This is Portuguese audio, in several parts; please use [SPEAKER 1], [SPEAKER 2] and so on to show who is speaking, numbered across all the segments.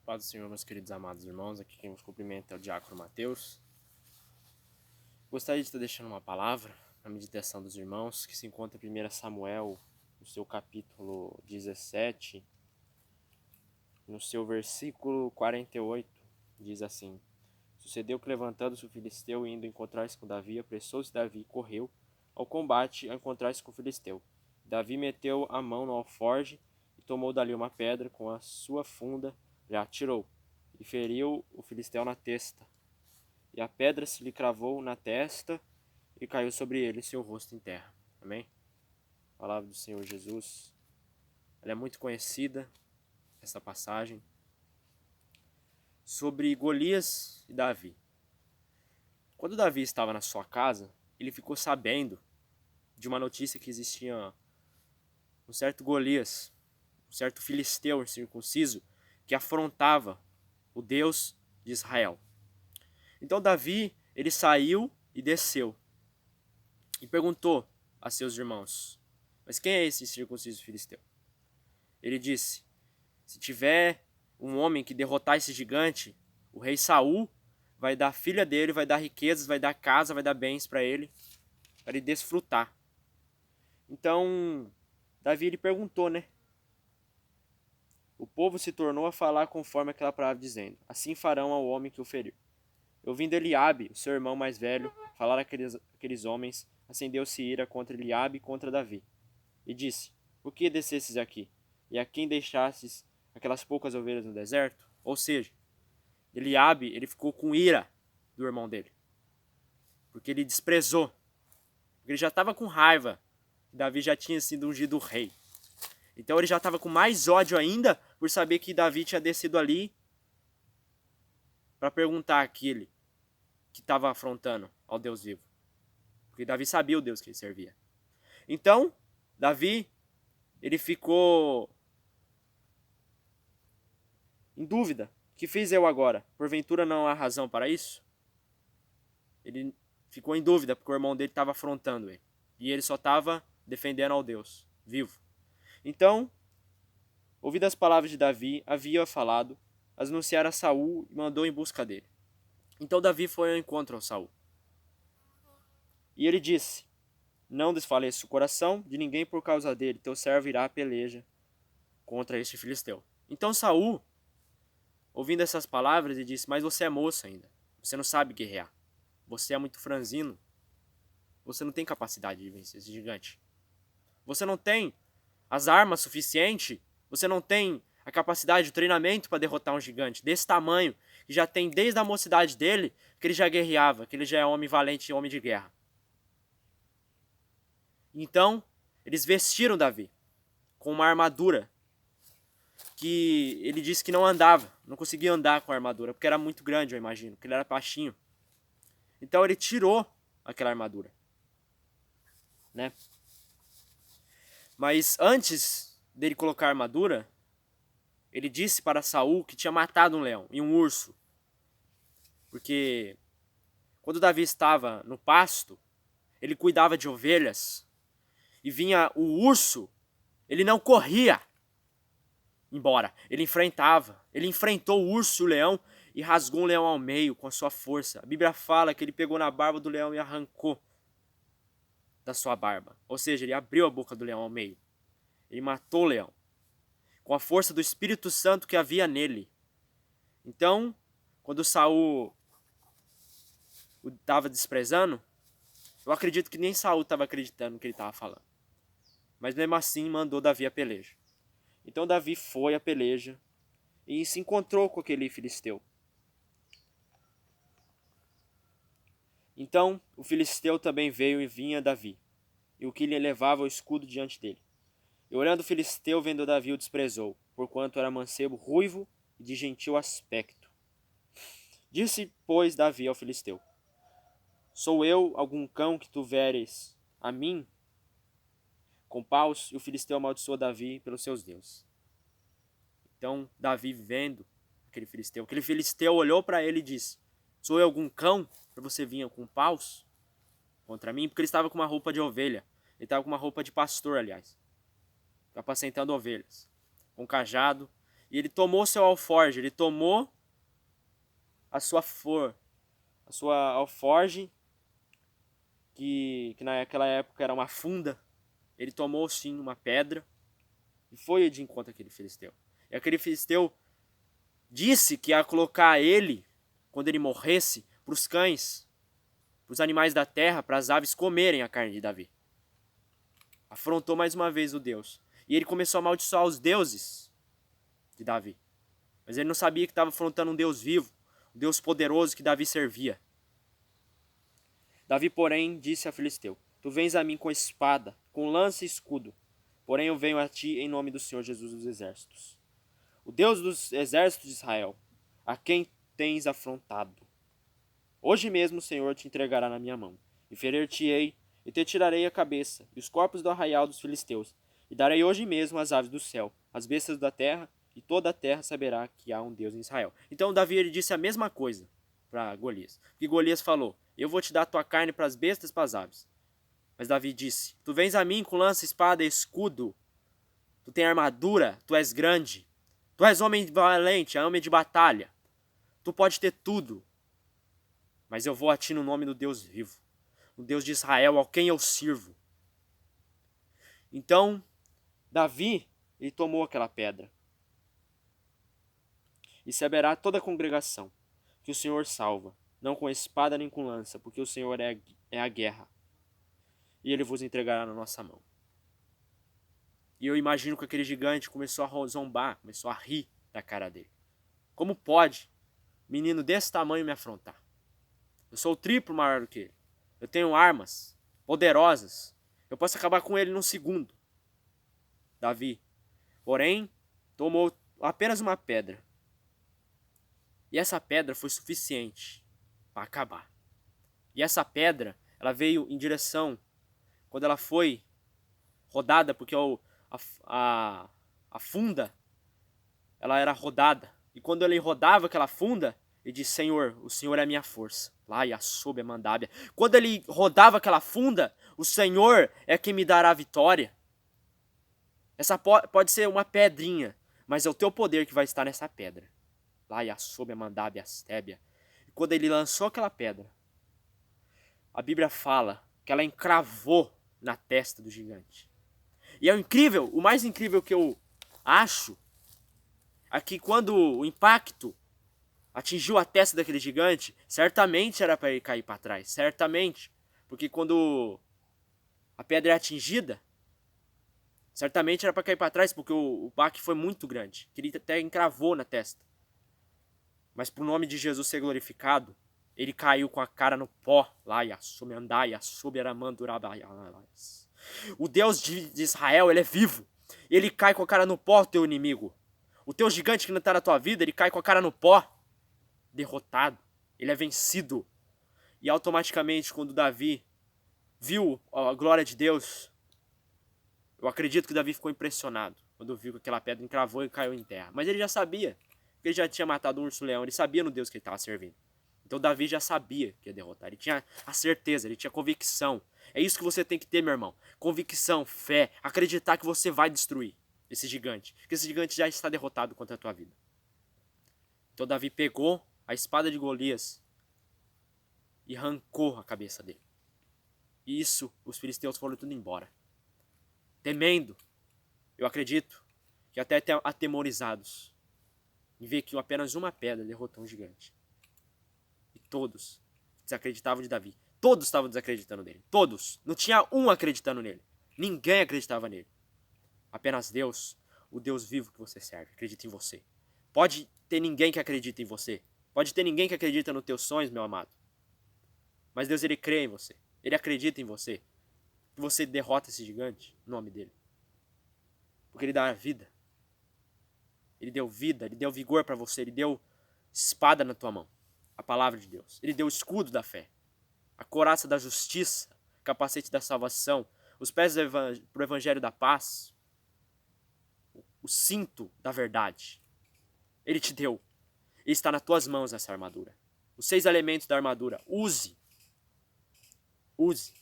[SPEAKER 1] Paz do Senhor, meus queridos amados irmãos, aqui quem vos cumprimenta é o Diácono Mateus. Gostaria de estar deixando uma palavra na meditação dos irmãos, que se encontra em 1 Samuel, no seu capítulo 17, no seu versículo 48, diz assim: Sucedeu que, levantando-se o filisteu e indo encontrar-se com Davi, apressou-se Davi e correu ao combate a encontrar-se com o filisteu. Davi meteu a mão no alforje e tomou dali uma pedra com a sua funda, já atirou, e feriu o filisteu na testa. E a pedra se lhe cravou na testa e caiu sobre ele, seu rosto em terra. Amém? A palavra do Senhor Jesus, ela é muito conhecida, essa passagem, sobre Golias e Davi. Quando Davi estava na sua casa, ele ficou sabendo de uma notícia que existia um certo Golias, um certo filisteu incircunciso, que afrontava o Deus de Israel. Então Davi, ele saiu e desceu e perguntou a seus irmãos: mas quem é esse circunciso filisteu? Ele disse: se tiver um homem que derrotar esse gigante, o rei Saul vai dar a filha dele, vai dar riquezas, vai dar casa, vai dar bens para ele desfrutar. Então Davi, ele perguntou, né? O povo se tornou a falar conforme aquela palavra, dizendo: assim farão ao homem que o feriu. Ouvindo Eliabe, o seu irmão mais velho, falar aqueles homens, acendeu-se ira contra Eliabe e contra Davi. E disse: por que descesses aqui? E a quem deixasses aquelas poucas ovelhas no deserto? Ou seja, Eliabe, ele ficou com ira do irmão dele, porque ele desprezou, porque ele já estava com raiva que Davi já tinha sido ungido rei. Então ele já estava com mais ódio ainda por saber que Davi tinha descido ali para perguntar àquele que estava afrontando ao Deus vivo. Porque Davi sabia o Deus que ele servia. Então, Davi, ele ficou em dúvida. O que fiz eu agora? Porventura não há razão para isso? Ele ficou em dúvida porque o irmão dele estava afrontando ele. E ele só estava defendendo ao Deus vivo. Então, ouvidas as palavras de Davi, havia falado, anunciaram a Saul e mandou em busca dele. Então Davi foi ao encontro ao Saul. E ele disse: não desfaleça o coração de ninguém por causa dele, teu servo irá à peleja contra este filisteu. Então Saul, ouvindo essas palavras, ele disse: mas você é moço ainda, você não sabe guerrear, você é muito franzino, você não tem capacidade de vencer esse gigante, você não tem as armas suficientes, você não tem a capacidade de treinamento para derrotar um gigante desse tamanho, que já tem desde a mocidade dele, que ele já guerreava, que ele já é homem valente e homem de guerra. Então, eles vestiram Davi com uma armadura que ele disse que não andava, não conseguia andar com a armadura, porque era muito grande, eu imagino, porque ele era baixinho. Então ele tirou aquela armadura, né? Mas antes dele colocar a armadura, ele disse para Saul que tinha matado um leão e um urso. Porque quando Davi estava no pasto, ele cuidava de ovelhas, e vinha o urso, ele não corria embora, ele enfrentou o urso e o leão e rasgou o leão ao meio com a sua força. A Bíblia fala que ele pegou na barba do leão e arrancou da sua barba, ou seja, ele abriu a boca do leão ao meio, ele matou o leão com a força do Espírito Santo que havia nele. Então, quando Saul o estava desprezando, eu acredito que nem Saul estava acreditando no que ele estava falando, mas mesmo assim mandou Davi a peleja. Então Davi foi à peleja e se encontrou com aquele filisteu. Então o filisteu também veio e vinha a Davi, e o que lhe levava o escudo diante dele. E olhando o filisteu, vendo Davi, o desprezou, porquanto era mancebo, ruivo e de gentil aspecto. Disse, pois, Davi ao filisteu: sou eu algum cão que tu veres a mim com paus? E o filisteu amaldiçoou Davi pelos seus deuses. Então Davi, vendo aquele filisteu olhou para ele e disse: sou eu algum cão para você vir com paus contra mim? Porque ele estava com uma roupa de ovelha, ele estava com uma roupa de pastor, aliás, apacentando ovelhas, com cajado, E ele tomou seu alforje, ele tomou a sua alforge, que naquela época era uma funda. Ele tomou sim uma pedra e foi de encontro àquele filisteu. E aquele filisteu disse que ia colocar ele, quando ele morresse, para os cães, para os animais da terra, para as aves comerem a carne de Davi. Afrontou mais uma vez o Deus. E ele começou a amaldiçoar os deuses de Davi. Mas ele não sabia que estava afrontando um Deus vivo, um Deus poderoso que Davi servia. Davi, porém, disse a Filisteu: Tu vens a mim com espada, com lança e escudo. Porém eu venho a ti em nome do Senhor Jesus dos Exércitos, o Deus dos exércitos de Israel, a quem tens afrontado. Hoje mesmo o Senhor te entregará na minha mão, e ferir-te-ei, e te tirarei a cabeça, e os corpos do arraial dos filisteus, e darei hoje mesmo as aves do céu, as bestas da terra, e toda a terra saberá que há um Deus em Israel. Então Davi ele disse a mesma coisa para Golias. E Golias falou: Eu vou te dar a tua carne para as bestas e para as aves. Mas Davi disse: Tu vens a mim com lança, espada e escudo. Tu tens armadura, tu és grande. Tu és homem valente, homem de batalha. Tu pode ter tudo. Mas eu vou a ti no nome do Deus vivo, o Deus de Israel, ao quem eu sirvo. Então, Davi, ele tomou aquela pedra. E saberá toda a congregação que o Senhor salva, não com espada nem com lança, porque o Senhor é a guerra. E ele vos entregará na nossa mão. E eu imagino que aquele gigante começou a zombar, começou a rir da cara dele. Como pode menino desse tamanho me afrontar? Eu sou o triplo maior do que ele. Eu tenho armas poderosas. Eu posso acabar com ele num segundo. Davi, porém, tomou apenas uma pedra. E essa pedra foi suficiente para acabar. E essa pedra, ela veio em direção, quando ela foi rodada, porque a funda, ela era rodada. E quando ele rodava aquela funda, ele disse: Senhor, o Senhor é a minha força. Lá e a sob a mandábia. Quando ele rodava aquela funda, o Senhor é quem me dará a vitória. Essa pode ser uma pedrinha, mas é o teu poder que vai estar nessa pedra. Lá e a sob a mandábia, a stébia. E quando ele lançou aquela pedra, a Bíblia fala que ela encravou na testa do gigante. E é incrível, o mais incrível que eu acho, é que quando o impacto atingiu a testa daquele gigante, certamente era para ele cair para trás, certamente. Porque quando a pedra é atingida, certamente era para cair para trás, porque o baque foi muito grande, que ele até encravou na testa. Mas para o nome de Jesus ser glorificado, ele caiu com a cara no pó. O Deus de Israel, ele é vivo. Ele cai com a cara no pó, teu inimigo. O teu gigante que não está na tua vida, ele cai com a cara no pó. Derrotado. Ele é vencido. E automaticamente, quando Davi viu a glória de Deus, eu acredito que Davi ficou impressionado quando viu que aquela pedra encravou e caiu em terra. Mas ele já sabia, porque ele já tinha matado um urso-leão, ele sabia no Deus que ele estava servindo. Então Davi já sabia que ia derrotar, ele tinha a certeza, ele tinha convicção. É isso que você tem que ter, meu irmão. Convicção, fé, acreditar que você vai destruir esse gigante. Que esse gigante já está derrotado contra a tua vida. Então Davi pegou a espada de Golias e arrancou a cabeça dele. E isso, os filisteus foram tudo embora. Temendo, eu acredito, que até atemorizados, em ver que apenas uma pedra derrotou um gigante. E todos desacreditavam de Davi. Todos estavam desacreditando nele. Todos. Não tinha um acreditando nele. Ninguém acreditava nele. Apenas Deus, o Deus vivo que você serve, acredita em você. Pode ter ninguém que acredita em você. Pode ter ninguém que acredita nos teus sonhos, meu amado. Mas Deus, ele crê em você. Ele acredita em você. Que você derrota esse gigante, no nome dele. Porque ele dá a vida. Ele deu vida, ele deu vigor para você, ele deu espada na tua mão. A palavra de Deus. Ele deu o escudo da fé. A couraça da justiça, capacete da salvação, os pés para o evangelho da paz, o cinto da verdade. Ele te deu. E está nas tuas mãos essa armadura. Os 6 elementos da armadura. Use. Use.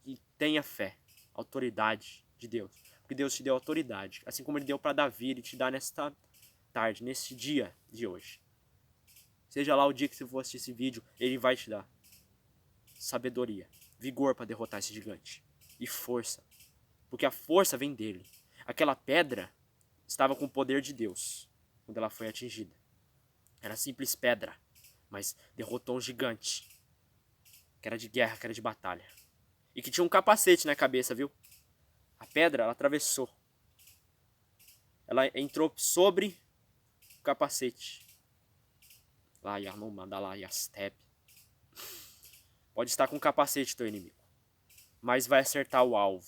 [SPEAKER 1] E tenha fé. Autoridade de Deus. Porque Deus te deu autoridade. Assim como ele deu para Davi, ele te dá nesta tarde, nesse dia de hoje. Seja lá o dia que você for assistir esse vídeo, ele vai te dar sabedoria, vigor para derrotar esse gigante. E força. Porque a força vem dele. Aquela pedra estava com o poder de Deus quando ela foi atingida. Era simples pedra, mas derrotou um gigante. Que era de guerra, que era de batalha. E que tinha um capacete na cabeça, viu? A pedra, ela atravessou. Ela entrou sobre o capacete. Lá, Yanomanda, lá, Yastep. Pode estar com o capacete teu inimigo, mas vai acertar o alvo.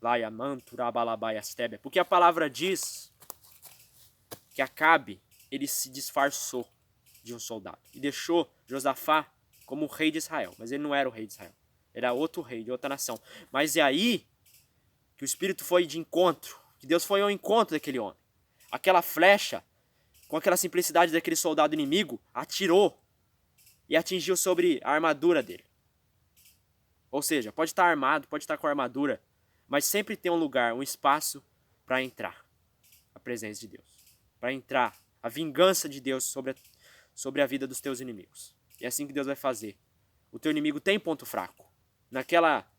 [SPEAKER 1] Lá, Yamanturabalabai, Yastep. Porque a palavra diz que Acabe, ele se disfarçou de um soldado. E deixou Josafá como o rei de Israel. Mas ele não era o rei de Israel. Era outro rei, de outra nação. Mas é aí que o Espírito foi de encontro. Que Deus foi ao encontro daquele homem. Aquela flecha, com aquela simplicidade daquele soldado inimigo, atirou e atingiu sobre a armadura dele. Ou seja, pode estar armado, pode estar com a armadura, mas sempre tem um lugar, um espaço para entrar a presença de Deus. Para entrar a vingança de Deus sobre a vida dos teus inimigos. E é assim que Deus vai fazer. O teu inimigo tem ponto fraco. Naquela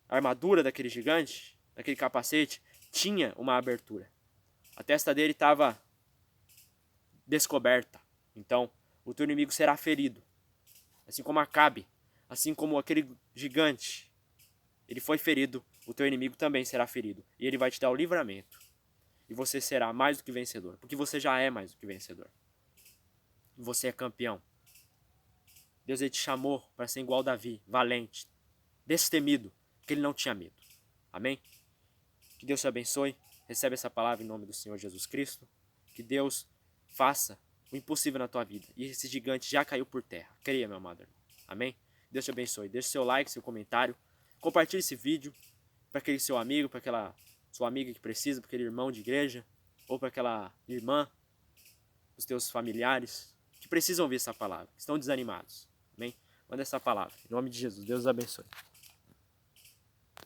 [SPEAKER 1] armadura daquele gigante, daquele capacete, tinha uma abertura. A testa dele estava descoberta. Então, o teu inimigo será ferido. Assim como Acabe, assim como aquele gigante, ele foi ferido, o teu inimigo também será ferido. E ele vai te dar o livramento. E você será mais do que vencedor. Porque você já é mais do que vencedor. E você é campeão. Deus, ele te chamou para ser igual a Davi, valente, destemido, porque ele não tinha medo. Amém? Que Deus te abençoe. Recebe essa palavra em nome do Senhor Jesus Cristo. Que Deus faça o impossível na tua vida. E esse gigante já caiu por terra. Creia, meu amado irmão. Amém? Deus te abençoe. Deixe seu like, seu comentário. Compartilhe esse vídeo para aquele seu amigo, para aquela sua amiga que precisa, para aquele irmão de igreja, ou para aquela irmã, os teus familiares, que precisam ouvir essa palavra, que estão desanimados. Amém? Manda essa palavra. Em nome de Jesus. Deus os abençoe.